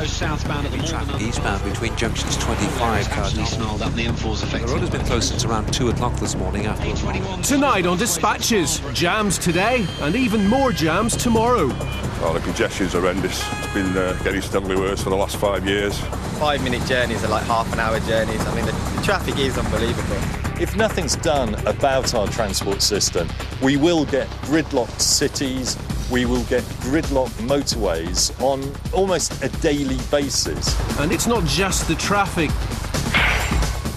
those southbound at the traffic eastbound between junctions 25 actually snarled up. The M4's affected. The road has been closed since around 2 o'clock this morning after Tonight on Dispatches, jams today and even more jams tomorrow. Oh, the congestion's horrendous. It's been getting steadily worse for the last 5 years. 5-minute journeys are like half-an-hour journeys. I mean, the traffic is unbelievable. If nothing's done about our transport system, we will get gridlocked cities, we will get gridlocked motorways on almost a daily basis. And it's not just the traffic.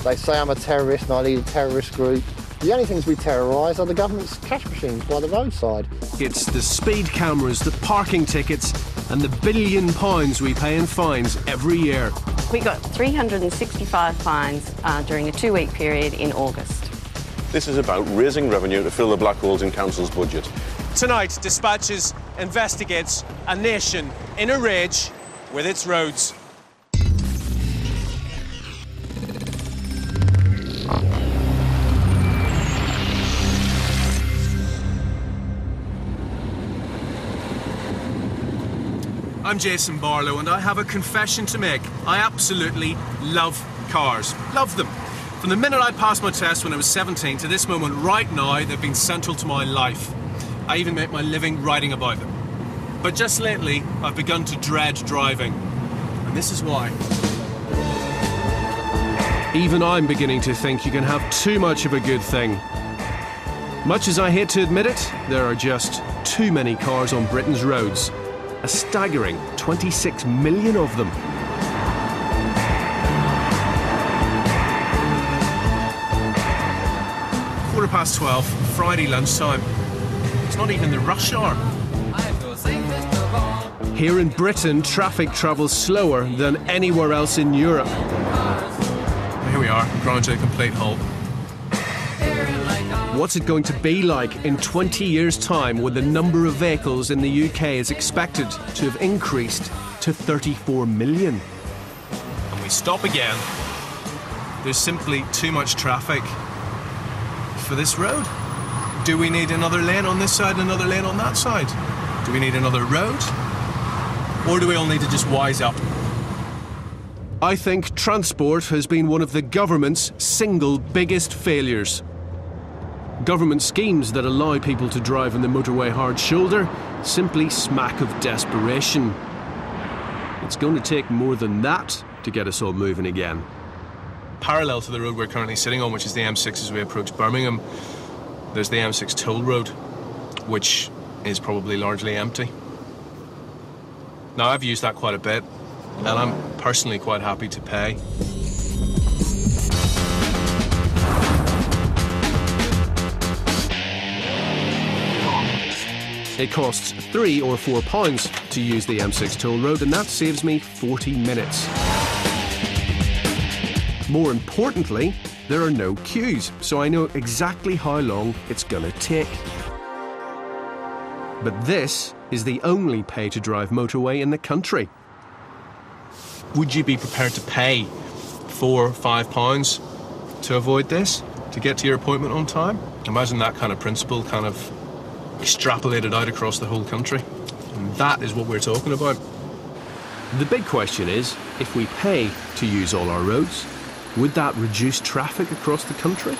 They say I'm a terrorist and I lead a terrorist group. The only things we terrorise are the government's cash machines by the roadside. It's the speed cameras, the parking tickets and the £1 billion we pay in fines every year. We got 365 fines during a 2-week period in August. This is about raising revenue to fill the black holes in Council's budget. Tonight, Dispatches investigates a nation in a rage with its roads. I'm Jason Barlow and I have a confession to make. I absolutely love cars. Love them. From the minute I passed my test when I was 17 to this moment right now, they've been central to my life. I even make my living writing about them. But just lately, I've begun to dread driving. And this is why. Even I'm beginning to think you can have too much of a good thing. Much as I hate to admit it, there are just too many cars on Britain's roads. A staggering 26 million of them. Quarter past 12, Friday lunchtime. It's not even the rush hour. Here in Britain, traffic travels slower than anywhere else in Europe. Here we are, ground to a complete halt. What's it going to be like in 20 years' time when the number of vehicles in the UK is expected to have increased to 34 million? And we stop again. There's simply too much traffic for this road. Do we need another lane on this side and another lane on that side? Do we need another road? Or do we all need to just wise up? I think transport has been one of the government's single biggest failures. Government schemes that allow people to drive on the motorway hard shoulder simply smack of desperation. It's going to take more than that to get us all moving again. Parallel to the road we're currently sitting on, which is the M6 as we approach Birmingham, there's the M6 toll road, which is probably largely empty. Now, I've used that quite a bit, and I'm personally quite happy to pay. It costs £3 or £4 to use the M6 toll road, and that saves me 40 minutes. More importantly, there are no queues, so I know exactly how long it's gonna take. But this is the only pay-to-drive motorway in the country. Would you be prepared to pay £4 or £5 to avoid this, to get to your appointment on time? Imagine that kind of principle kind of extrapolated out across the whole country. And that is what we're talking about. The big question is, if we pay to use all our roads, would that reduce traffic across the country?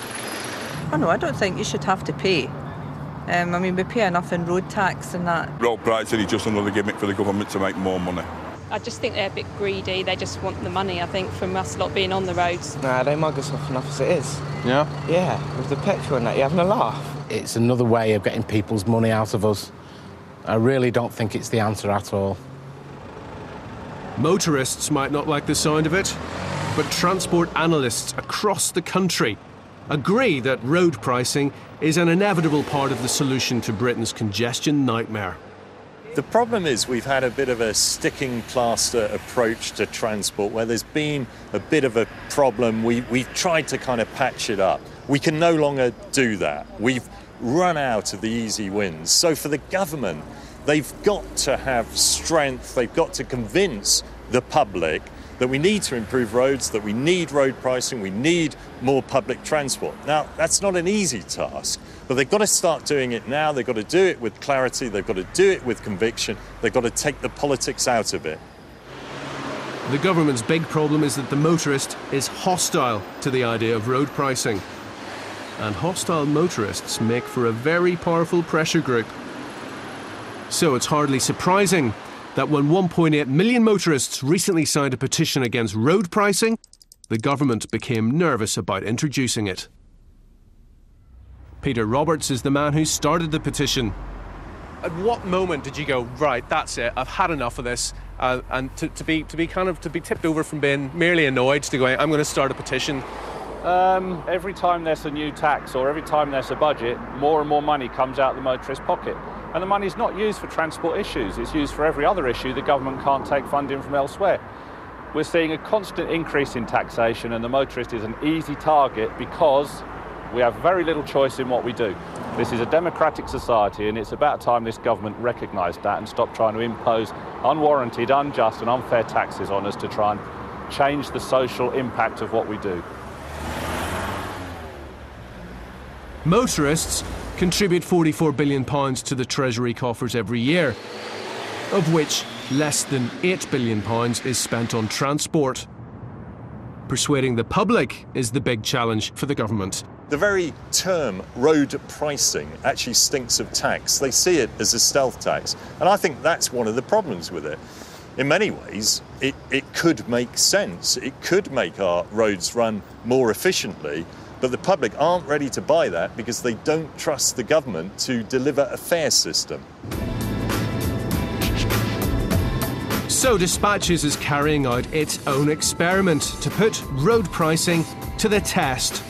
Oh no, I don't think you should have to pay. I mean, we pay enough in road tax and that. Road pricing is just another gimmick for the government to make more money. I just think they're a bit greedy. They just want the money, I think, from us lot being on the roads. Nah, they mug us off enough as it is. Yeah? Yeah, with the petrol and that, you're having a laugh. It's another way of getting people's money out of us. I really don't think it's the answer at all. Motorists might not like the sound of it, but transport analysts across the country agree that road pricing is an inevitable part of the solution to Britain's congestion nightmare. The problem is we've had a bit of a sticking plaster approach to transport where there's been a bit of a problem. We've tried to kind of patch it up. We can no longer do that. We've run out of the easy wins. So for the government, they've got to have strength. They've got to convince the public that we need to improve roads, that we need road pricing, we need more public transport. Now, that's not an easy task, but they've got to start doing it now. They've got to do it with clarity. They've got to do it with conviction. They've got to take the politics out of it. The government's big problem is that the motorist is hostile to the idea of road pricing. And hostile motorists make for a very powerful pressure group. So it's hardly surprising that when 1.8 million motorists recently signed a petition against road pricing, the government became nervous about introducing it. Peter Roberts is the man who started the petition. At what moment did you go, right, that's it, I've had enough of this, and to be tipped over from being merely annoyed to going, I'm going to start a petition? Every time there's a new tax or every time there's a budget, more and more money comes out of the motorist pocket. And the money's not used for transport issues, it's used for every other issue the government can't take funding from elsewhere. We're seeing a constant increase in taxation, and the motorist is an easy target because we have very little choice in what we do. This is a democratic society, and it's about time this government recognised that and stopped trying to impose unwarranted, unjust and unfair taxes on us to try and change the social impact of what we do. Motorists contribute £44 billion to the Treasury coffers every year, of which less than £8 billion is spent on transport. Persuading the public is the big challenge for the government. The very term road pricing actually stinks of tax. They see it as a stealth tax. And I think that's one of the problems with it. In many ways, it could make sense. It could make our roads run more efficiently. But the public aren't ready to buy that because they don't trust the government to deliver a fair system. So Dispatches is carrying out its own experiment to put road pricing to the test.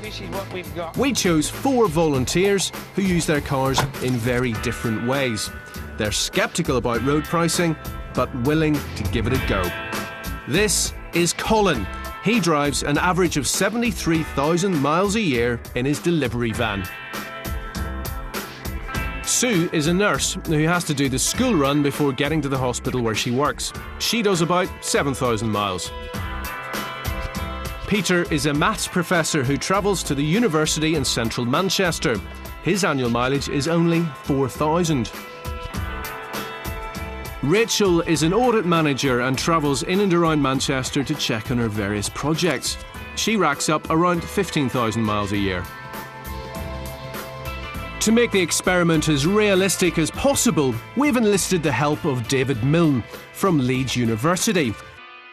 This is what we've got. We chose 4 volunteers who use their cars in very different ways. They're sceptical about road pricing, but willing to give it a go. This is Colin. He drives an average of 73,000 miles a year in his delivery van. Sue is a nurse who has to do the school run before getting to the hospital where she works. She does about 7,000 miles. Peter is a maths professor who travels to the university in central Manchester. His annual mileage is only 4,000. Rachel is an audit manager and travels in and around Manchester to check on her various projects. She racks up around 15,000 miles a year. To make the experiment as realistic as possible, we've enlisted the help of David Milne from Leeds University.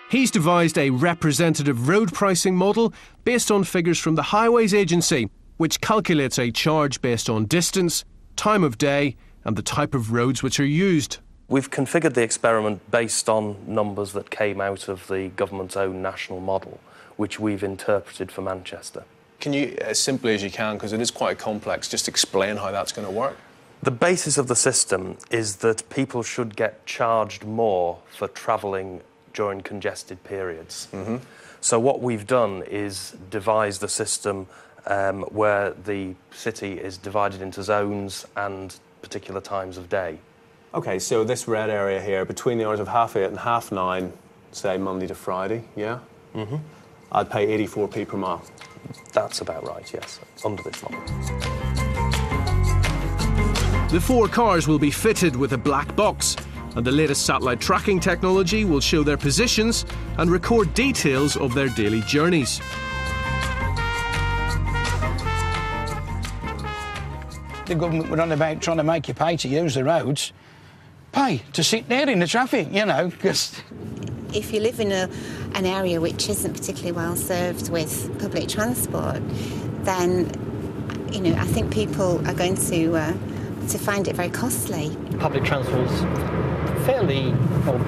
He's devised a representative road pricing model based on figures from the Highways Agency, which calculates a charge based on distance, time of day, and the type of roads which are used. We've configured the experiment based on numbers that came out of the government's own national model, which we've interpreted for Manchester. Can you, as simply as you can, because it is quite complex, just explain how that's going to work? The basis of the system is that people should get charged more for travelling during congested periods. Mm-hmm. So what we've done is devised a system where the city is divided into zones and particular times of day. OK, so this red area here, between the hours of 8:30 and 9:30, say Monday to Friday, yeah? Mm-hmm. I'd pay 84p per mile. That's about right, yes, under this model. The 4 cars will be fitted with a black box, and the latest satellite tracking technology will show their positions and record details of their daily journeys. The government were on about trying to make you pay to use the roads. Pay to sit there in the traffic, you know, because... If you live in an area which isn't particularly well served with public transport, then, you know, I think people are going to find it very costly. Public transport's fairly, well,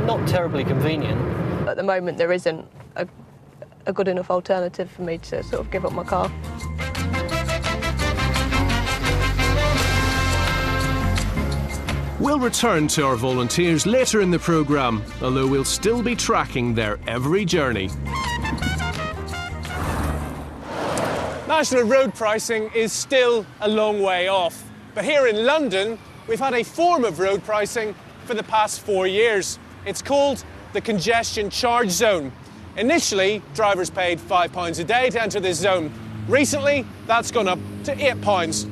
not terribly convenient. At the moment, there isn't a good enough alternative for me to sort of give up my car. We'll return to our volunteers later in the programme, although we'll still be tracking their every journey. National road pricing is still a long way off. But here in London, we've had a form of road pricing for the past 4 years. It's called the congestion charge zone. Initially, drivers paid £5 a day to enter this zone. Recently, that's gone up to £8.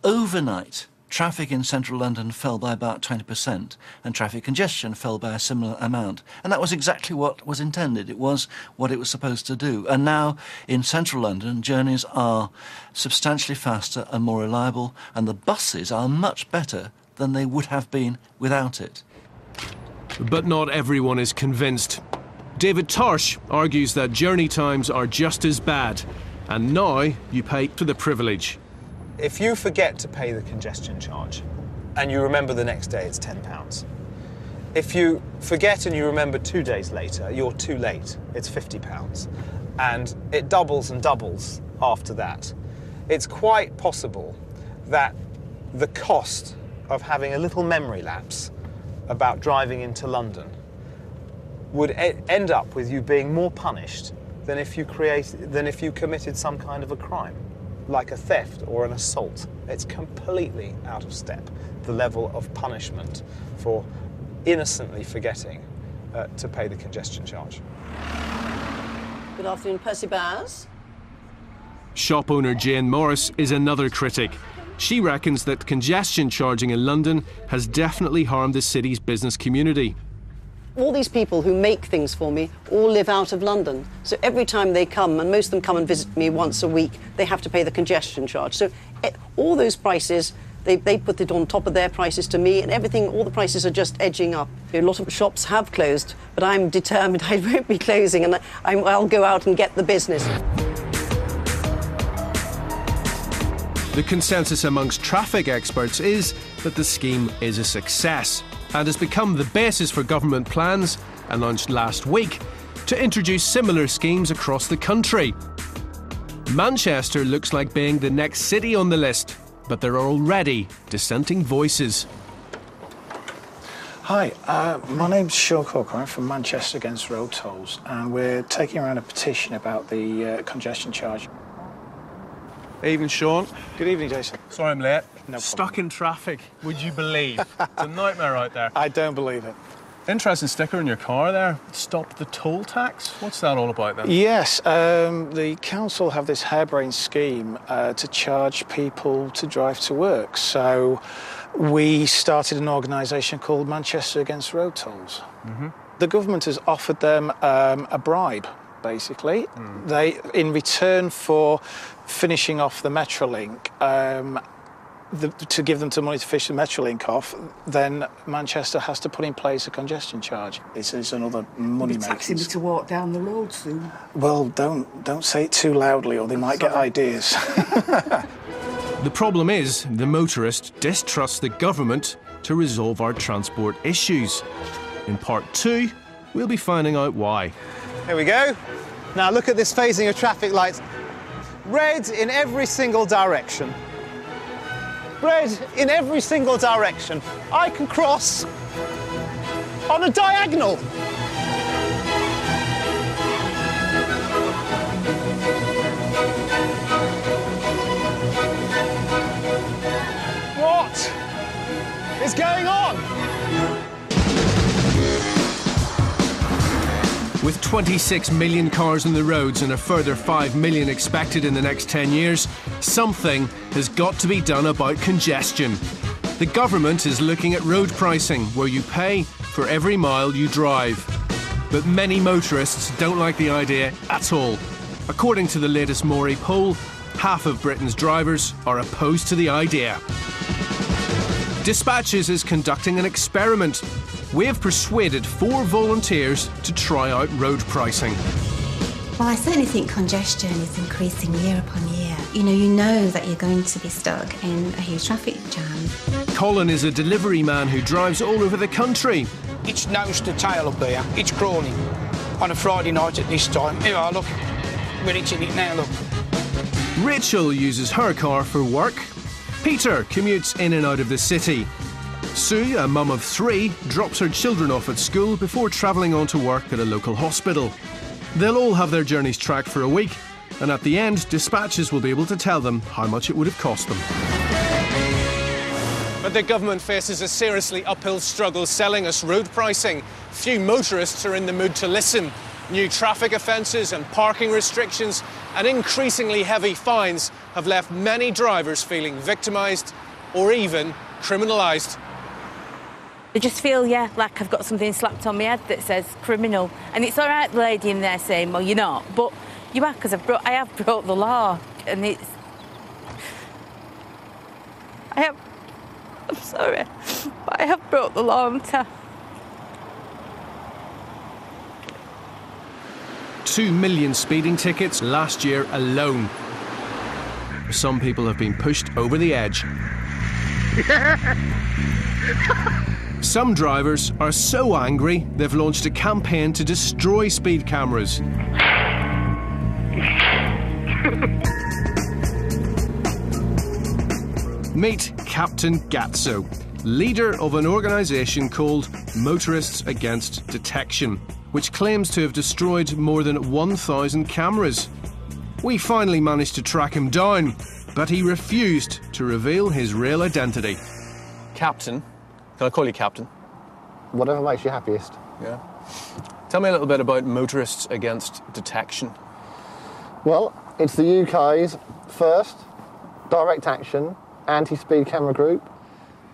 Overnight, traffic in central London fell by about 20% and traffic congestion fell by a similar amount. And that was exactly what was intended. It was what it was supposed to do. And now in central London, journeys are substantially faster and more reliable, and the buses are much better than they would have been without it. But not everyone is convinced. David Tarsh argues that journey times are just as bad, and now you pay for the privilege. If you forget to pay the congestion charge and you remember the next day, it's £10. If you forget and you remember 2 days later, you're too late, it's £50. And it doubles and doubles after that. It's quite possible that the cost of having a little memory lapse about driving into London would end up with you being more punished than if you committed some kind of a crime, like a theft or an assault. It's completely out of step, the level of punishment for innocently forgetting to pay the congestion charge. Good afternoon, Percy Bowers. Shop owner Jane Morris is another critic. She reckons that congestion charging in London has definitely harmed the city's business community. All these people who make things for me all live out of London. So every time they come, and most of them come and visit me once a week, they have to pay the congestion charge. So all those prices, they put it on top of their prices to me, and everything, all the prices are just edging up. A lot of shops have closed, but I'm determined I won't be closing, and I'll go out and get the business. The consensus amongst traffic experts is that the scheme is a success and has become the basis for government plans, announced last week, to introduce similar schemes across the country. Manchester looks like being the next city on the list, but there are already dissenting voices. Hi, my name's Sean Corker. I'm from Manchester Against Road Tolls, and we're taking around a petition about the congestion charge. Evening, Sean. Good evening, Jason. Sorry I'm late. No Stuck in traffic, would you believe? It's a nightmare out there. I don't believe it. Interesting sticker in your car there. Stop the toll tax. What's that all about then? Yes, the council have this harebrained scheme to charge people to drive to work. So we started an organisation called Manchester Against Road Tolls. Mm-hmm. The government has offered them a bribe, basically. They, in return for finishing off the Metrolink, to give them some money to finish the Metrolink off, then Manchester has to put in place a congestion charge. It's another money making. Taxing me to walk down the road soon. Well, don't say it too loudly, or they might get ideas. The problem is the motorist distrusts the government to resolve our transport issues. In part 2, we'll be finding out why. Here we go. Now look at this phasing of traffic lights. Red in every single direction. Red in every single direction. I can cross on a diagonal. What is going on? With 26 million cars on the roads and a further 5 million expected in the next 10 years, something has got to be done about congestion. The government is looking at road pricing, where you pay for every mile you drive. But many motorists don't like the idea at all. According to the latest Mori poll, half of Britain's drivers are opposed to the idea. Dispatches is conducting an experiment. We have persuaded 4 volunteers to try out road pricing. Well, I certainly think congestion is increasing year upon year. You know that you're going to be stuck in a huge traffic jam. Colin is a delivery man who drives all over the country. It's nose to tail up there. It's crawling. On a Friday night at this time. Here are, look. We're hitting it now, look. Rachel uses her car for work. Peter commutes in and out of the city. Sue, a mum of 3, drops her children off at school before travelling on to work at a local hospital. They'll all have their journeys tracked for a week, and at the end, dispatches will be able to tell them how much it would have cost them. But the government faces a seriously uphill struggle selling us road pricing. Few motorists are in the mood to listen. New traffic offences and parking restrictions and increasingly heavy fines have left many drivers feeling victimised or even criminalised. I just feel, like I've got something slapped on my head that says criminal. And it's all right, the lady in there saying, well, you're not. But you are, because I have broke the law. And it's... I'm sorry, but I have broke the law, haven't I? 2 million speeding tickets last year alone. Some people have been pushed over the edge. Some drivers are so angry they've launched a campaign to destroy speed cameras. Meet Captain Gatso, leader of an organisation called Motorists Against Detection, which claims to have destroyed more than 1,000 cameras. We finally managed to track him down, but he refused to reveal his real identity. Captain? Can I call you Captain? Whatever makes you happiest. Yeah. Tell me a little bit about Motorists Against Detection. Well, it's the UK's first direct action anti-speed camera group.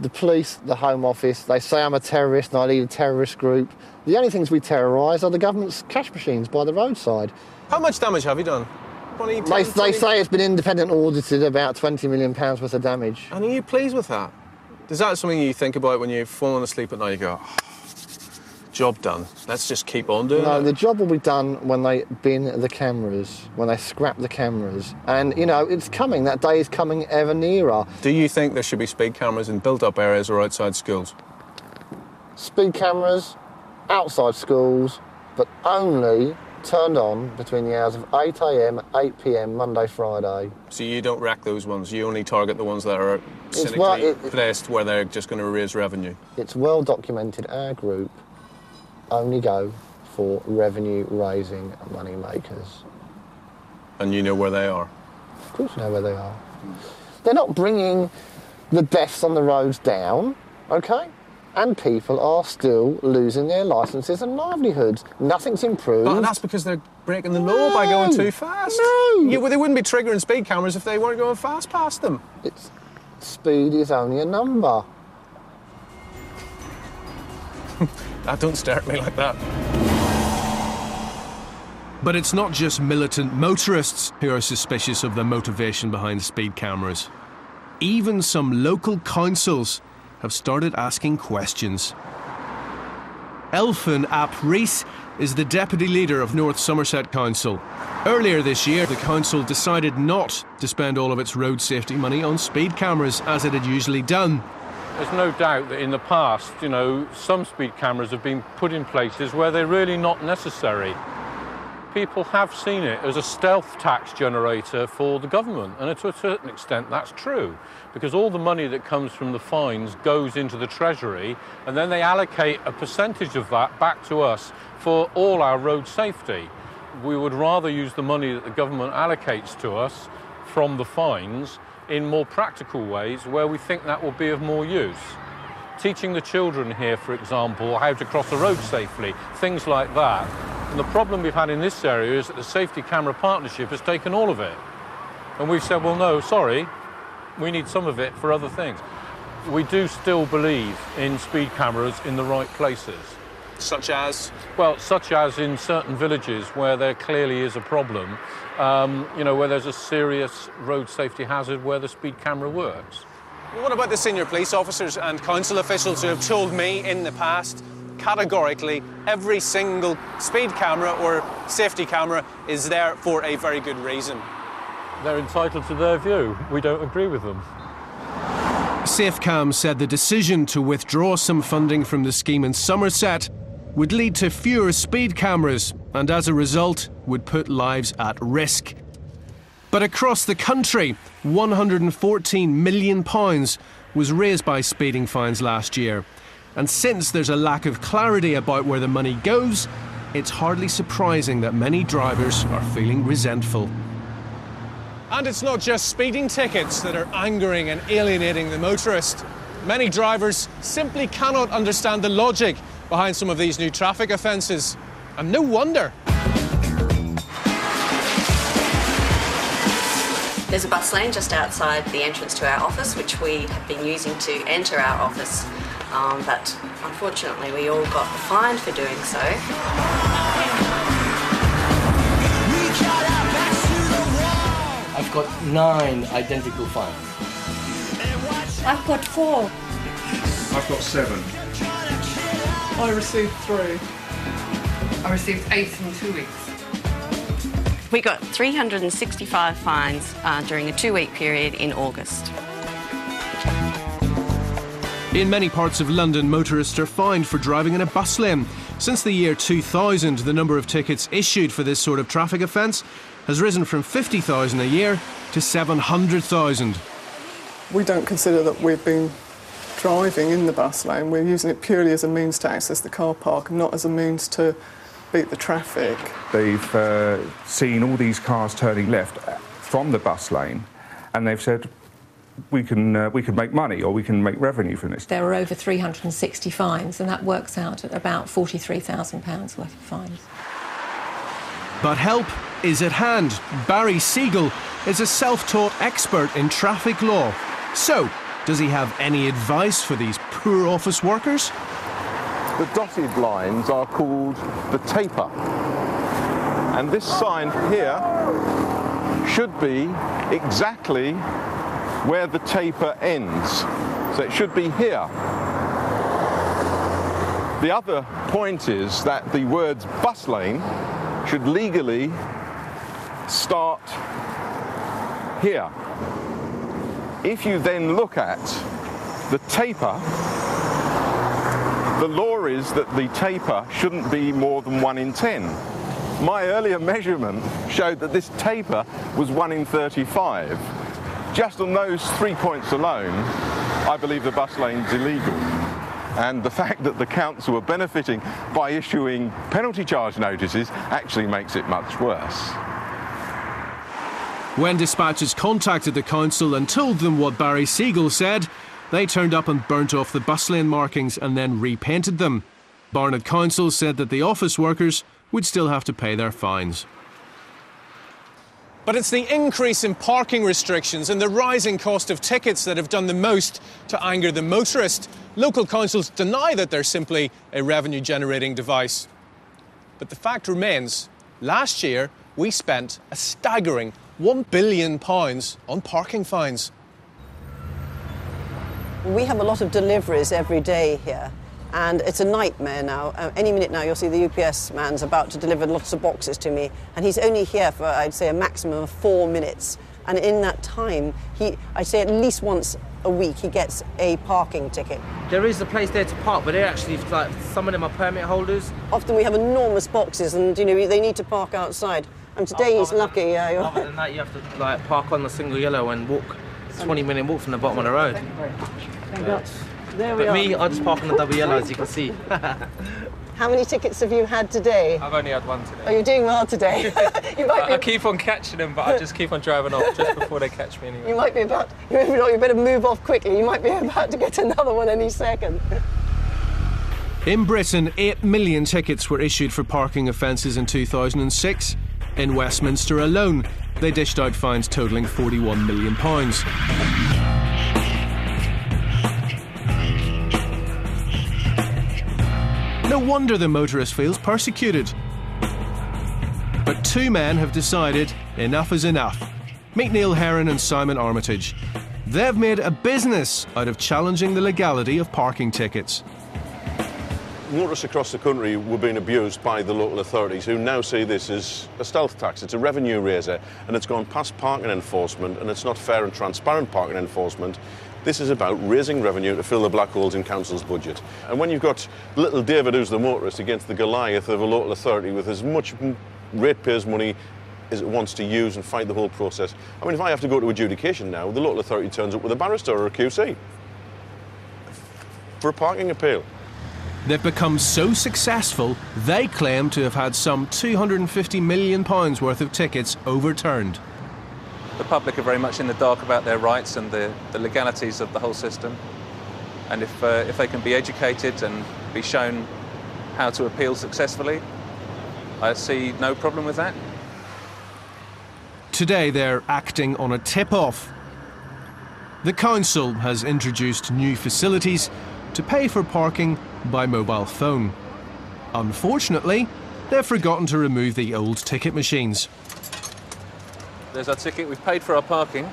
The police, the Home Office, they say I'm a terrorist and I lead a terrorist group. The only things we terrorise are the government's cash machines by the roadside. How much damage have you done? They say it's been independent audited, about £20 million worth of damage. And are you pleased with that? Is that something you think about when you're falling asleep at night? You go, oh, job done. Let's just keep on doing it. No, the job will be done when they bin the cameras, when they scrap the cameras. And, you know, it's coming. That day is coming ever nearer. Do you think there should be speed cameras in built-up areas or outside schools? Speed cameras outside schools, but only turned on between the hours of 8 a.m, 8 p.m, Monday, Friday. So you don't rack those ones? You only target the ones that are cynically placed where they're just going to raise revenue? It's well documented. Our group only go for revenue-raising money makers. And you know where they are? Of course you know where they are. They're not bringing the deaths on the roads down, OK? And people are still losing their licences and livelihoods. Nothing's improved. But that's because they're breaking the law by going too fast. No! They wouldn't be triggering speed cameras if they weren't going fast past them. Speed is only a number. Don't stare at me like that. But it's not just militant motorists who are suspicious of the motivation behind speed cameras. Even some local councils have started asking questions. Elfyn ap Rhys is the deputy leader of North Somerset Council. Earlier this year, the council decided not to spend all of its road safety money on speed cameras as it had usually done. There's no doubt that in the past, some speed cameras have been put in places where they're really not necessary. People have seen it as a stealth tax generator for the government, and to a certain extent that's true, because all the money that comes from the fines goes into the Treasury, and then they allocate a percentage of that back to us for all our road safety. We would rather use the money that the government allocates to us from the fines in more practical ways where we think that will be of more use. Teaching the children here, for example, how to cross a road safely, things like that. And the problem we've had in this area is that the Safety Camera Partnership has taken all of it. And we've said, well, no, sorry, we need some of it for other things. We do still believe in speed cameras in the right places. Such as? Well, such as in certain villages where there clearly is a problem, where there's a serious road safety hazard where the speed camera works. What about the senior police officers and council officials who have told me in the past, categorically, every single speed camera or safety camera is there for a very good reason? They're entitled to their view. We don't agree with them. SafeCam said the decision to withdraw some funding from the scheme in Somerset would lead to fewer speed cameras and, as a result, would put lives at risk. But across the country, £114 million was raised by speeding fines last year. And since there's a lack of clarity about where the money goes, it's hardly surprising that many drivers are feeling resentful. And it's not just speeding tickets that are angering and alienating the motorist. Many drivers simply cannot understand the logic behind some of these new traffic offences. And no wonder. There's a bus lane just outside the entrance to our office, which we have been using to enter our office, but unfortunately we all got fined for doing so. I've got 9 identical fines. I've got 4. I've got 7. I received 3. I received 8 in 2 weeks. We got 365 fines during a 2-week period in August. In many parts of London, motorists are fined for driving in a bus lane. Since the year 2000, the number of tickets issued for this sort of traffic offence has risen from 50,000 a year to 700,000. We don't consider that we've been driving in the bus lane. We're using it purely as a means to access the car park, not as a means to beat the traffic. They've seen all these cars turning left from the bus lane, and they've said, we can make money, or we can make revenue from this. There were over 360 fines, and that works out at about £43,000 worth of fines. But help is at hand. Barry Siegel is a self-taught expert in traffic law. So, does he have any advice for these poor office workers? The dotted lines are called the taper. And this sign here should be exactly where the taper ends. So it should be here. The other point is that the words bus lane should legally start here. If you then look at the taper, the law is that the taper shouldn't be more than 1 in 10. My earlier measurement showed that this taper was 1 in 35. Just on those 3 points alone, I believe the bus lane's illegal. And the fact that the council are benefiting by issuing penalty charge notices actually makes it much worse. When dispatchers contacted the council and told them what Barry Siegel said, they turned up and burnt off the bus lane markings and then repainted them. Barnet Council said that the office workers would still have to pay their fines. But it's the increase in parking restrictions and the rising cost of tickets that have done the most to anger the motorist. Local councils deny that they're simply a revenue-generating device. But the fact remains, last year we spent a staggering £1 billion on parking fines. We have a lot of deliveries every day here, and it's a nightmare now. Any minute now you'll see the UPS man's about to deliver lots of boxes to me, and he's only here for, I'd say, a maximum of 4 minutes. And in that time, I'd say at least once a week he gets a parking ticket. There is a place there to park, but they're actually, like, some of them are permit holders. Often we have enormous boxes, and, you know, they need to park outside. And today he's lucky. Other than that, you have to, like, park on the single yellow and walk. 20-minute walk from the bottom of the road. There we but are. me, I just park on the double yellow, as you can see. How many tickets have you had today? I've only had 1 today. Oh, you're doing well today. I keep on catching them, but I just keep on driving off just before they catch me anyway. You might be about, you better move off quickly. You might be about to get another one any second. In Britain, 8 million tickets were issued for parking offences in 2006. In Westminster alone, they dished out fines totalling £41 million. No wonder the motorist feels persecuted. But 2 men have decided enough is enough. Meet Neil Heron and Simon Armitage. They've made a business out of challenging the legality of parking tickets. Motorists across the country were being abused by the local authorities, who now see this as a stealth tax. It's a revenue raiser, and it's gone past parking enforcement, and it's not fair and transparent parking enforcement. This is about raising revenue to fill the black holes in council's budget. And when you've got little David, who's the motorist, against the Goliath of a local authority with as much ratepayers' money as it wants to use and fight the whole process. I mean, if I have to go to adjudication now, the local authority turns up with a barrister or a QC for a parking appeal. They've become so successful, they claim to have had some £250 million worth of tickets overturned. The public are very much in the dark about their rights and the legalities of the whole system. And if they can be educated and be shown how to appeal successfully, I see no problem with that. Today they're acting on a tip-off. The council has introduced new facilities to pay for parking by mobile phone. Unfortunately, they've forgotten to remove the old ticket machines. There's our ticket. We've paid for our parking.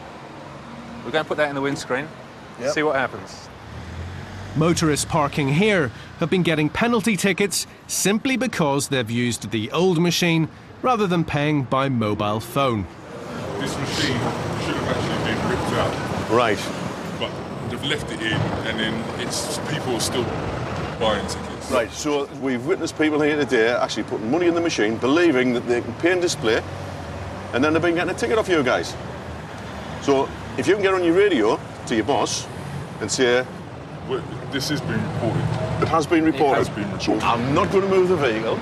We're going to put that in the windscreen. Yep. See what happens. Motorists parking here have been getting penalty tickets simply because they've used the old machine rather than paying by mobile phone. This machine should have actually been ripped out. Right. But they've left it in, and then people are still buying tickets. Right, so we've witnessed people here today actually putting money in the machine, believing that they can pay and display, and then they've been getting a ticket off you guys. So if you can get on your radio to your boss and say... Well, this has been reported. It has been reported? It has been reported. I'm not going to move the vehicle,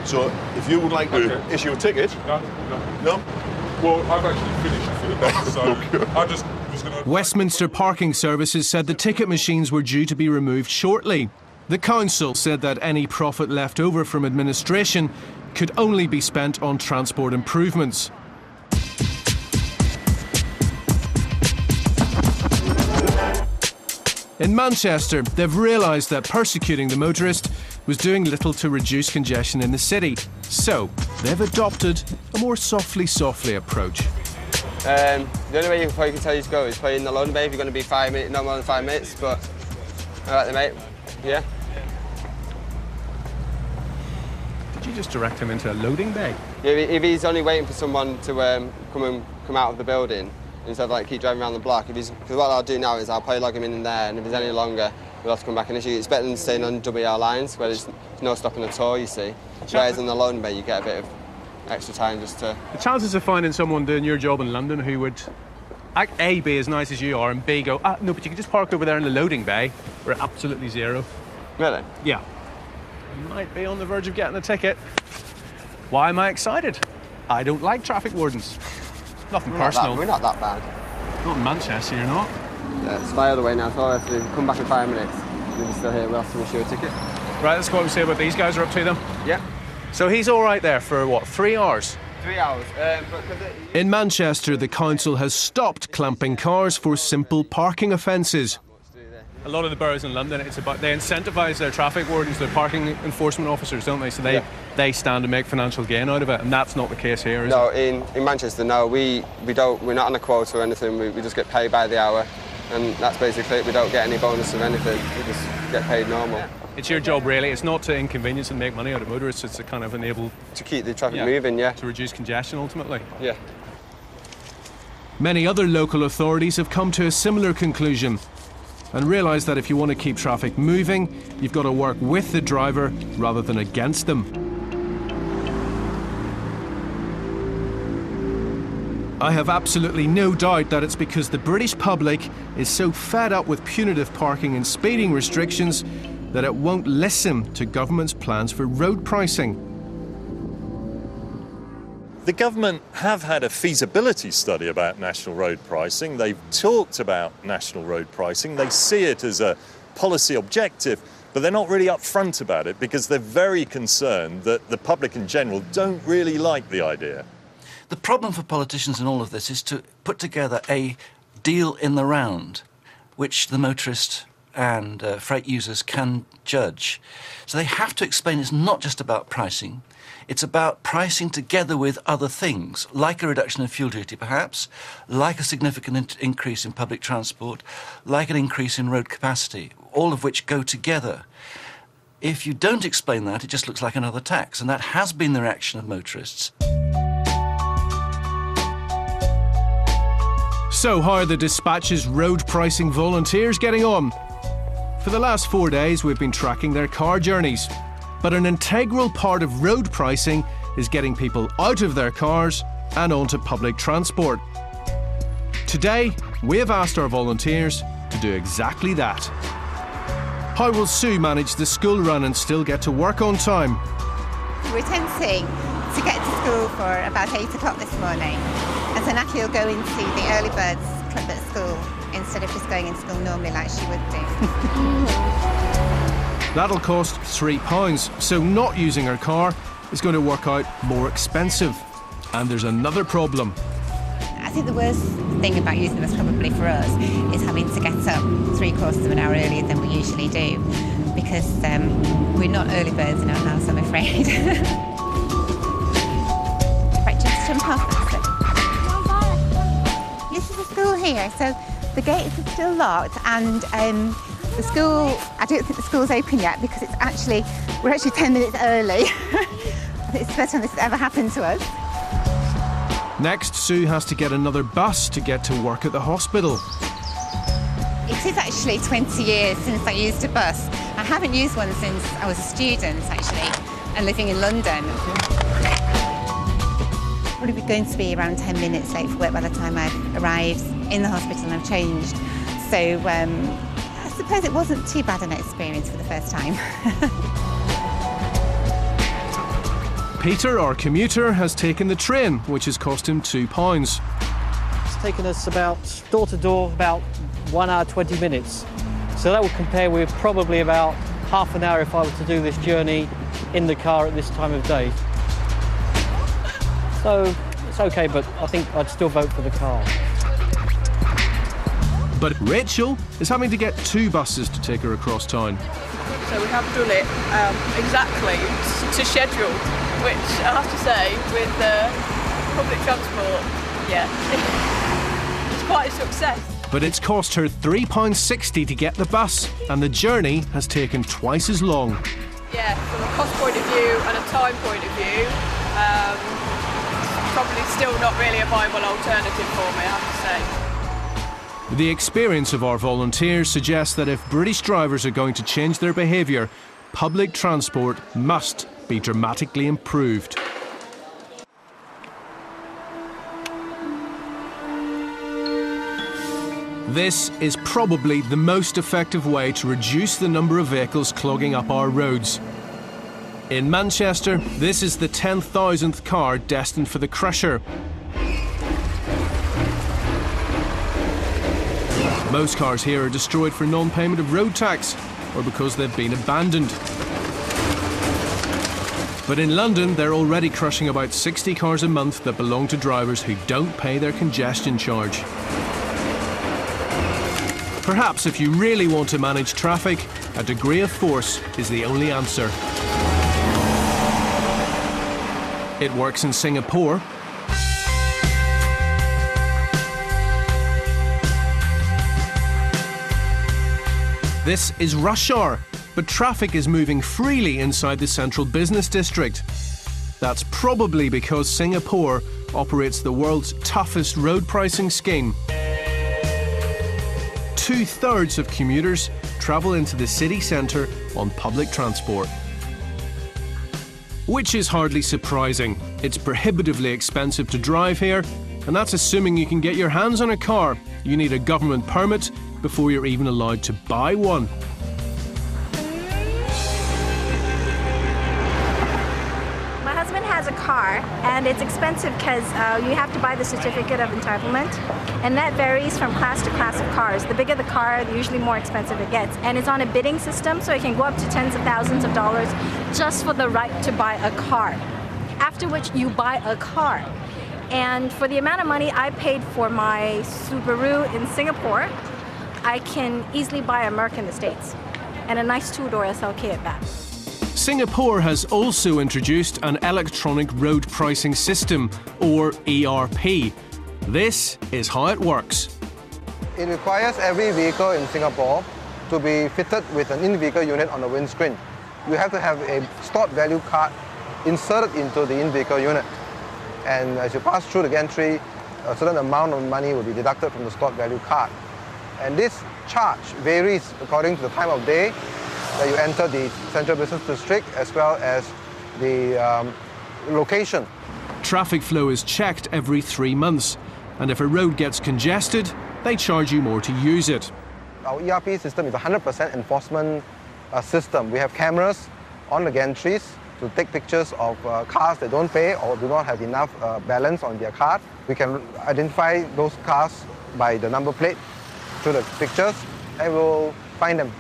so if you would like to issue a ticket... No? Well, I've actually finished for the day, so I just was going to... Westminster Parking Services said the ticket machines were due to be removed shortly. The council said that any profit left over from administration could only be spent on transport improvements. In Manchester, they've realised that persecuting the motorist was doing little to reduce congestion in the city. So, they've adopted a more softly approach. The only way you can tell you to go is play in the loading bay if you're going to be 5 minutes, no more than 5 minutes, but... All right then, mate. Yeah? Did you just direct him into a loading bay? Yeah, if he's only waiting for someone to come out of the building, instead of like keep driving around the block, because what I'll do now is I'll probably log him in there, and if it's any longer, we'll have to come back and issue. It's better than staying on WR lines, where there's no stopping at all, you see. Whereas in the loading bay, you get a bit of extra time just to... The chances of finding someone doing your job in London who would, A, be as nice as you are, and B, go, no, but you can just park over there in the loading bay, are absolutely zero. Really? Yeah. You might be on the verge of getting a ticket. Why am I excited? I don't like traffic wardens. Nothing personal. We're not that bad. Not in Manchester, you're not. Yeah, it's my other way now, so I have to come back in 5 minutes. If you're still here, we'll have to issue a ticket. Right, let's go and see what these guys are up to then. Yeah. So he's all right there for, what, 3 hours? 3 hours. In Manchester, the council has stopped clamping cars for simple parking offences. A lot of the boroughs in London, it's about they incentivise their traffic wardens, their parking enforcement officers, don't they? So they stand to make financial gain out of it, and that's not the case here, is it? No, in Manchester, no, we're not on a quota or anything. We just get paid by the hour, and that's basically it. We don't get any bonus or anything. We just get paid normal. It's your job, really. It's not to inconvenience and make money out of motorists. It's to kind of enable to keep the traffic moving, yeah. To reduce congestion, ultimately. Yeah. Many other local authorities have come to a similar conclusion and realise that if you want to keep traffic moving, you've got to work with the driver rather than against them. I have absolutely no doubt that it's because the British public is so fed up with punitive parking and speeding restrictions that it won't listen to government's plans for road pricing. The government have had a feasibility study about national road pricing. They've talked about national road pricing. They see it as a policy objective, but they're not really upfront about it because they're very concerned that the public in general don't really like the idea. The problem for politicians in all of this is to put together a deal in the round, which the motorist and freight users can judge. So they have to explain it's not just about pricing. It's about pricing together with other things, like a reduction in fuel duty perhaps, like a significant increase in public transport, like an increase in road capacity, all of which go together. If you don't explain that, it just looks like another tax, and that has been the reaction of motorists. So how are the Dispatch's road pricing volunteers getting on? For the last 4 days, we've been tracking their car journeys. But an integral part of road pricing is getting people out of their cars and onto public transport. Today, we have asked our volunteers to do exactly that. How will Sue manage the school run and still get to work on time? We're attempting to get to school for about 8 o'clock this morning. And so Natalie will go into the early birds club at school instead of just going into school normally like she would do. That'll cost £3, so not using her car is going to work out more expensive. And there's another problem. think the worst thing about using the bus probably for us is having to get up 3/4 of an hour earlier than we usually do, because we're not early birds in our house, I'm afraid. Right, just jump off. This is the school here, so the gates are still locked, and the school, I don't think the school's open yet because we're actually 10 minutes early. I think it's the first time this has ever happened to us. Next, Sue has to get another bus to get to work at the hospital. It is actually 20 years since I used a bus. I haven't used one since I was a student, actually, and living in London. Probably going to be around 10 minutes late for work by the time I've arrived in the hospital and I've changed. So I suppose it wasn't too bad an experience for the first time. Peter, our commuter, has taken the train, which has cost him £2. It's taken us about door to door about 1 hour 20 minutes. So that would compare with probably about half an hour if I were to do this journey in the car at this time of day. So it's okay, but I think I'd still vote for the car. But Rachel is having to get 2 buses to take her across town. So we have done it exactly to schedule, which I have to say, with public transport, yeah, it's quite a success. But it's cost her £3.60 to get the bus, and the journey has taken twice as long. Yeah, from a cost point of view and a time point of view, probably still not really a viable alternative for me, I have to say. The experience of our volunteers suggests that if British drivers are going to change their behaviour, public transport must be dramatically improved. This is probably the most effective way to reduce the number of vehicles clogging up our roads. In Manchester, this is the 10,000th car destined for the crusher. Most cars here are destroyed for non-payment of road tax or because they've been abandoned. But in London, they're already crushing about 60 cars a month that belong to drivers who don't pay their congestion charge. Perhaps if you really want to manage traffic, a degree of force is the only answer. It works in Singapore. This is rush hour, but traffic is moving freely inside the central business district. That's probably because Singapore operates the world's toughest road pricing scheme. 2/3 of commuters travel into the city centre on public transport. Which is hardly surprising. It's prohibitively expensive to drive here, and that's assuming you can get your hands on a car. You need a government permit before you're even allowed to buy one. My husband has a car, and it's expensive because you have to buy the certificate of entitlement, and that varies from class to class of cars. The bigger the car, the usually more expensive it gets, and it's on a bidding system, so it can go up to tens of thousands of dollars just for the right to buy a car, after which you buy a car. And for the amount of money I paid for my Subaru in Singapore, I can easily buy a Merc in the States, and a nice 2-door SLK at that. Singapore has also introduced an electronic road pricing system, or ERP. This is how it works. It requires every vehicle in Singapore to be fitted with an in-vehicle unit on the windscreen. You have to have a stored value card inserted into the in-vehicle unit. And as you pass through the gantry, a certain amount of money will be deducted from the stored value card. And this charge varies according to the time of day that you enter the central business district, as well as the location. Traffic flow is checked every 3 months, and if a road gets congested, they charge you more to use it. Our ERP system is a 100% enforcement system. We have cameras on the gantries to take pictures of cars that don't pay or do not have enough balance on their card. We can identify those cars by the number plate through the pictures, and we'll find them.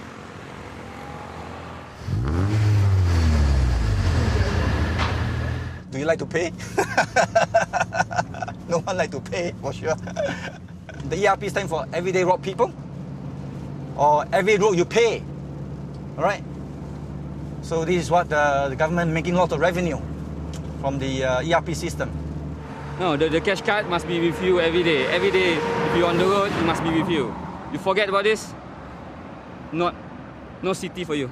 Do you like to pay? No one like to pay, for sure. The ERP stands for Everyday Road People, or every road you pay, all right? So this is what the government making a lot of revenue from the ERP system. No, the cash card must be with you every day. Every day, if you're on the road, it must be with you. You forget about this, no city for you.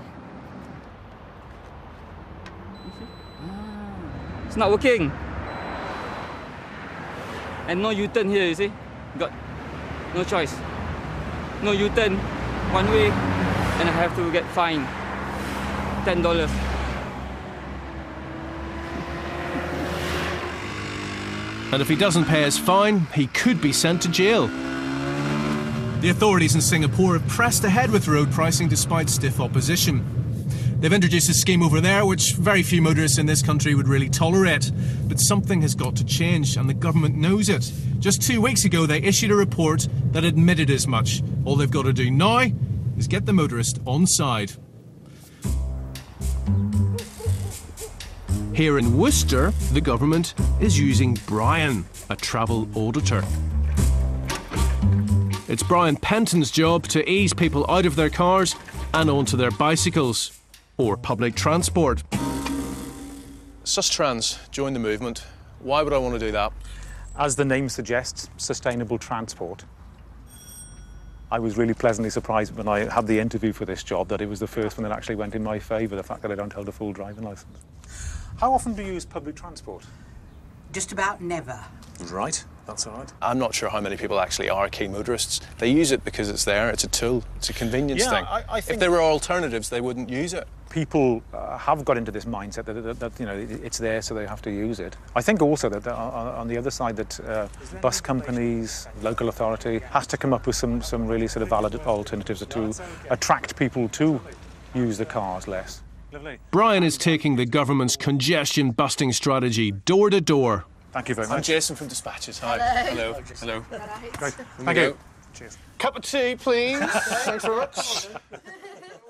It's not working. And no U-turn here, you see? Got no choice. No U-turn, one way, and I have to get fined $10. And if he doesn't pay his fine, he could be sent to jail. The authorities in Singapore have pressed ahead with road pricing despite stiff opposition. They've introduced a scheme over there which very few motorists in this country would really tolerate. But something has got to change, and the government knows it. Just 2 weeks ago, they issued a report that admitted as much. All they've got to do now is get the motorist on side. Here in Worcester, the government is using Brian, a travel auditor. It's Brian Penton's job to ease people out of their cars and onto their bicycles or public transport. Sustrans joined the movement. Why would I want to do that? As the name suggests, sustainable transport. I was really pleasantly surprised when I had the interview for this job that it was the first one that actually went in my favour, the fact that I don't hold a full driving licence. How often do you use public transport? Just about never. Right, that's all right. I'm not sure how many people actually are keen motorists. They use it because it's there, it's a tool, it's a convenience thing. I think if there were alternatives, they wouldn't use it. People have got into this mindset that you know, it's there, so they have to use it. I think also that on the other side that bus companies, local authority, has to come up with some really sort of valid alternatives to attract people to use the cars less. Brian is taking the government's congestion-busting strategy door to door. Thank you very much. I'm Jason from Dispatches. Hi. Hello. Hello. Great. Thank you. Cheers. Cup of tea, please. Thanks very much.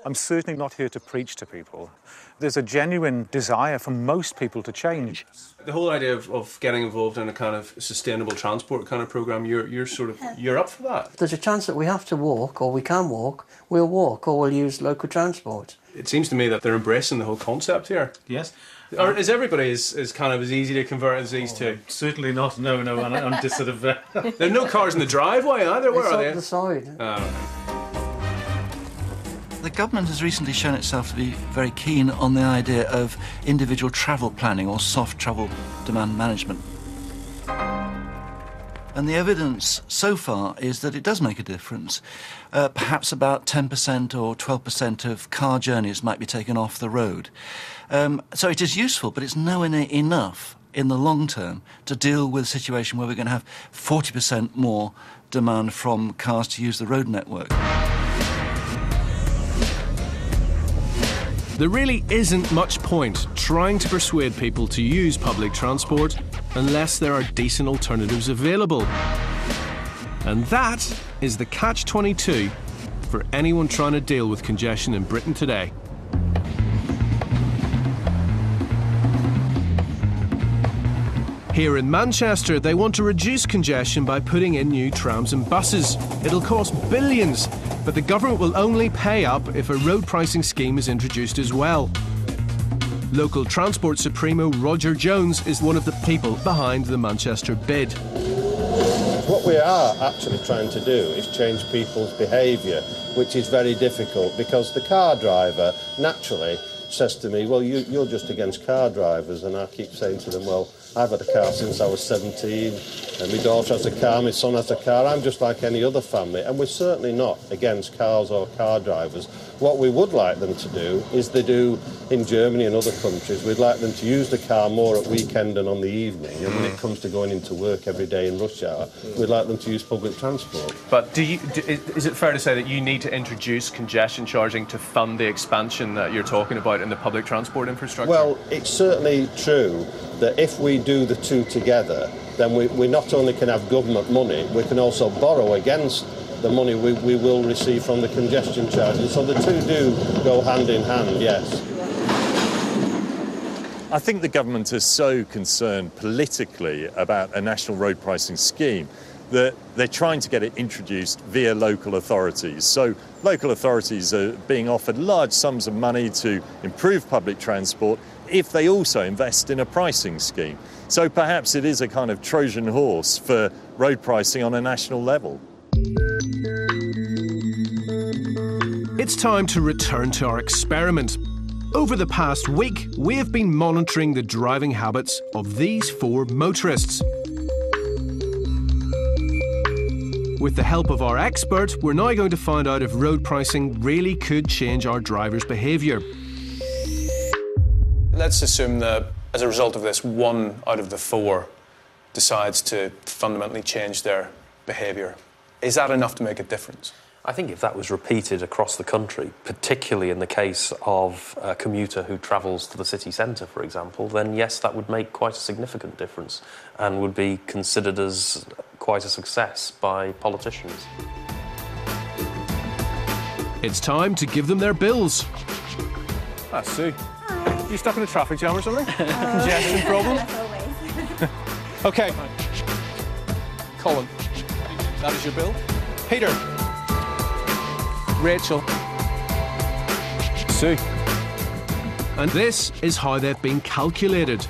I'm certainly not here to preach to people. There's a genuine desire for most people to change. The whole idea of getting involved in a kind of sustainable transport kind of programme, you're up for that? There's a chance that we have to walk, or we can walk, we'll walk, or we'll use local transport. It seems to me that they're embracing the whole concept here. Yes. Or is everybody as kind of as easy to convert as these two? Certainly not. No. I'm just sort of. There are no cars in the driveway either. Where it's are they? It's on the side. The government has recently shown itself to be very keen on the idea of individual travel planning or soft travel demand management. And the evidence so far is that it does make a difference. Perhaps about 10% or 12% of car journeys might be taken off the road. So it is useful, but it's nowhere near enough in the long term to deal with a situation where we're going to have 40% more demand from cars to use the road network. There really isn't much point trying to persuade people to use public transport unless there are decent alternatives available. And that is the catch-22 for anyone trying to deal with congestion in Britain today. Here in Manchester, they want to reduce congestion by putting in new trams and buses. It'll cost billions, but the government will only pay up if a road pricing scheme is introduced as well. Local Transport Supremo Roger Jones is one of the people behind the Manchester bid. What we are actually trying to do is change people's behaviour, which is very difficult because the car driver naturally says to me, well, you're just against car drivers, and I keep saying to them, well, I've had a car since I was 17, and my daughter has a car, my son has a car. I'm just like any other family, and we're certainly not against cars or car drivers. What we would like them to do is they do in Germany and other countries. We'd like them to use the car more at weekend and on the evening, and when it comes to going into work every day in rush hour, we'd like them to use public transport. But is it fair to say that you need to introduce congestion charging to fund the expansion that you're talking about in the public transport infrastructure? Well, it's certainly true that if we do the two together, then we not only can have government money, we can also borrow against the money we will receive from the congestion charges. So the two do go hand in hand, yes. I think the government is so concerned politically about a national road pricing scheme that they're trying to get it introduced via local authorities. So local authorities are being offered large sums of money to improve public transport if they also invest in a pricing scheme. So perhaps it is a kind of Trojan horse for road pricing on a national level. It's time to return to our experiment. Over the past week, we have been monitoring the driving habits of these 4 motorists. With the help of our expert, we're now going to find out if road pricing really could change our drivers' behaviour. Let's assume that as a result of this, 1 out of the 4 decides to fundamentally change their behaviour. Is that enough to make a difference? I think if that was repeated across the country, particularly in the case of a commuter who travels to the city centre, for example, then yes, that would make quite a significant difference and would be considered as quite a success by politicians. It's time to give them their bills. Ah, Sue. Are you stuck in a traffic jam or something? Congestion problem? OK. Colin, that is your bill. Peter. Rachel. Sue. And this is how they've been calculated.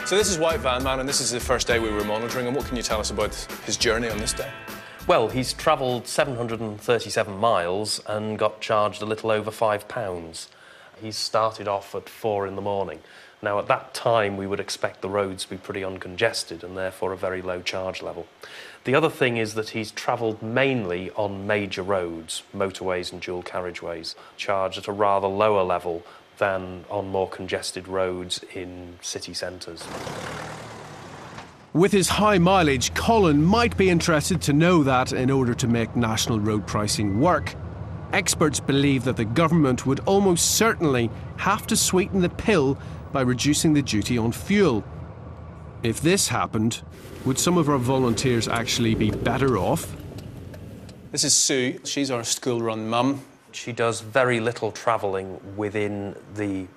So this is White Van Man, and this is the first day we were monitoring him. What can you tell us about his journey on this day? Well, he's travelled 737 miles and got charged a little over £5. He started off at 4 in the morning. Now, at that time, we would expect the roads to be pretty uncongested and therefore a very low charge level. The other thing is that he's travelled mainly on major roads, motorways and dual carriageways, charged at a rather lower level than on more congested roads in city centres. With his high mileage, Colin might be interested to know that in order to make national road pricing work, experts believe that the government would almost certainly have to sweeten the pill by reducing the duty on fuel. If this happened, would some of our volunteers actually be better off? This is Sue. She's our school-run mum. She does very little travelling within the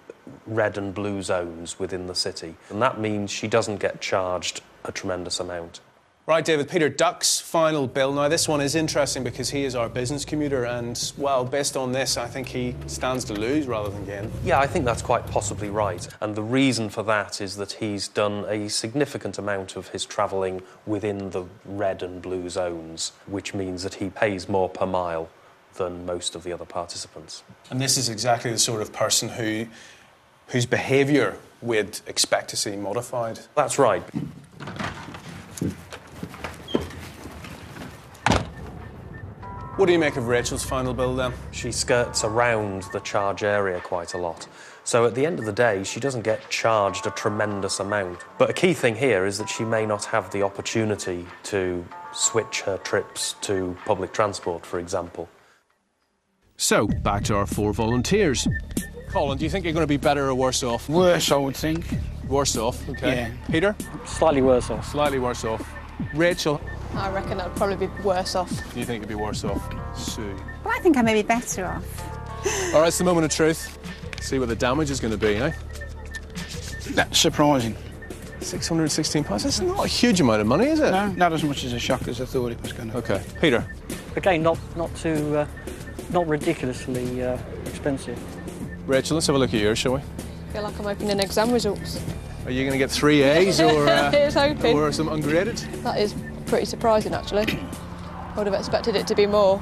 red and blue zones within the city, and that means she doesn't get charged a tremendous amount. Right, David, Peter Duck's final bill. Now, this one is interesting because he is our business commuter and, well, based on this, I think he stands to lose rather than gain. Yeah, I think that's quite possibly right. And the reason for that is that he's done a significant amount of his travelling within the red and blue zones, which means that he pays more per mile than most of the other participants. And this is exactly the sort of person whose behaviour we'd expect to see modified. That's right. What do you make of Rachel's final bill, then? She skirts around the charge area quite a lot. So at the end of the day, she doesn't get charged a tremendous amount. But a key thing here is that she may not have the opportunity to switch her trips to public transport, for example. So, back to our 4 volunteers. Colin, do you think you're going to be better or worse off? Worse, I would think. Worse off, OK. Yeah. Peter? Slightly worse off. Slightly worse off. Rachel? I reckon I'd probably be worse off. Do you think you'd be worse off? Sue? Well, I think I may be better off. All right, it's the moment of truth. See what the damage is going to be, eh? That's surprising. £616. That's not a huge amount of money, is it? No, not as much as a shock as I thought it was going to. OK. Peter? Again, not ridiculously expensive. Rachel, let's have a look at yours, shall we? I feel like I'm opening exam results. Are you going to get 3 A's Here's hoping. or some ungraded? That is pretty surprising, actually. I would have expected it to be more.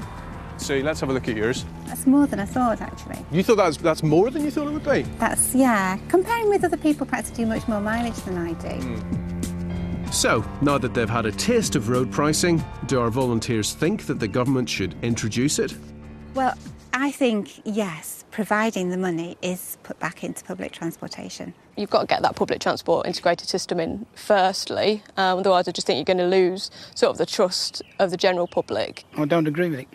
Sue, let's have a look at yours. That's more than I thought, actually. You thought that's more than you thought it would be? That's, yeah. Comparing with other people, perhaps do much more mileage than I do. So, now that they've had a taste of road pricing, do our volunteers think that the government should introduce it? Well, I think, yes, providing the money is put back into public transportation. You've got to get that public transport integrated system in firstly, otherwise I just think you're going to lose sort of the trust of the general public. I don't agree with it.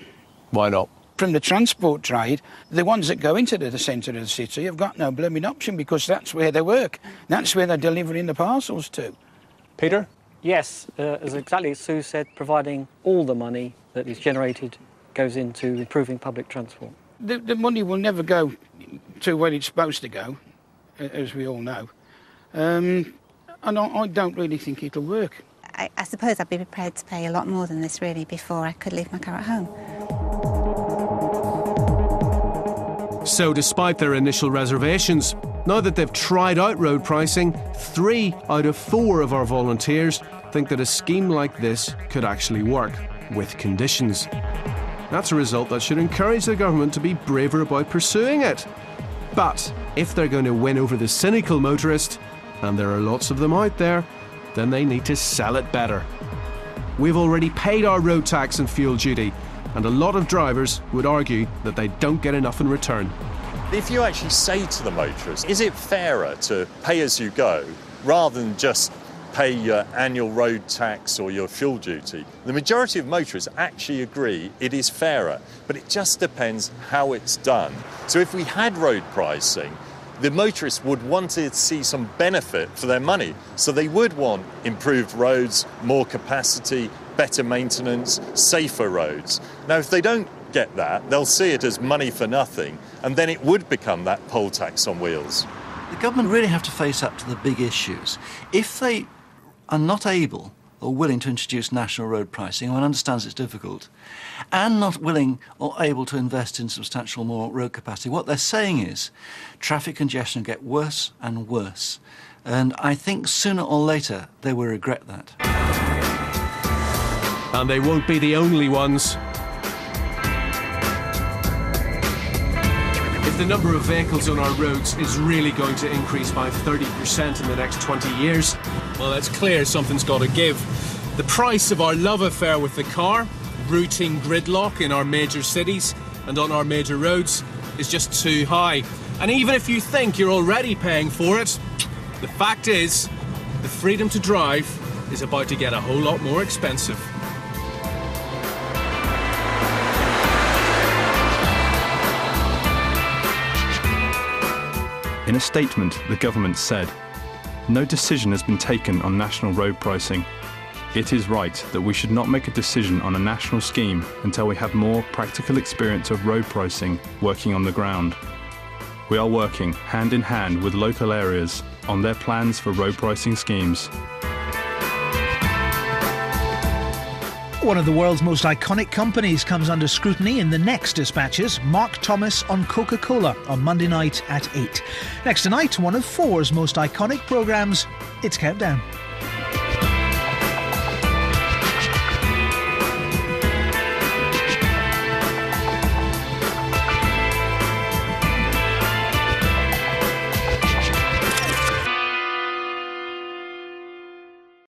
Why not? From the transport trade, the ones that go into the centre of the city have got no blooming option because that's where they work. That's where they're delivering the parcels to. Peter? Yes, as exactly as Sue said, providing all the money that is generated goes into improving public transport. The money will never go to where it's supposed to go. as we all know. And I don't really think it'll work. I suppose I'd be prepared to pay a lot more than this, really, before I could leave my car at home. So despite their initial reservations, now that they've tried out road pricing, 3 out of 4 of our volunteers think that a scheme like this could actually work, with conditions. That's a result that should encourage the government to be braver about pursuing it. But if they're going to win over the cynical motorist, and there are lots of them out there, then they need to sell it better. We've already paid our road tax and fuel duty, and a lot of drivers would argue that they don't get enough in return. If you actually say to the motorist, is it fairer to pay as you go rather than just pay your annual road tax or your fuel duty? The majority of motorists actually agree it is fairer, but it just depends how it's done. So if we had road pricing, the motorists would want to see some benefit for their money. So they would want improved roads, more capacity, better maintenance, safer roads. Now, if they don't get that, they'll see it as money for nothing, and then it would become that poll tax on wheels. The government really have to face up to the big issues. If they are not able or willing to introduce national road pricing, one understands it's difficult, and not willing or able to invest in substantial more road capacity, what they're saying is traffic congestion will get worse and worse. And I think sooner or later they will regret that. And they won't be the only ones. If the number of vehicles on our roads is really going to increase by 30% in the next 20 years, well, it's clear something's got to give. The price of our love affair with the car, routine gridlock in our major cities and on our major roads, is just too high. And even if you think you're already paying for it, the fact is, the freedom to drive is about to get a whole lot more expensive. In a statement, the government said, "No decision has been taken on national road pricing. It is right that we should not make a decision on a national scheme until we have more practical experience of road pricing working on the ground. We are working hand in hand with local areas on their plans for road pricing schemes." One of the world's most iconic companies comes under scrutiny in the next dispatches. Mark Thomas on Coca-Cola on Monday night at 8. Next tonight, one of 4's most iconic programmes, It's Countdown.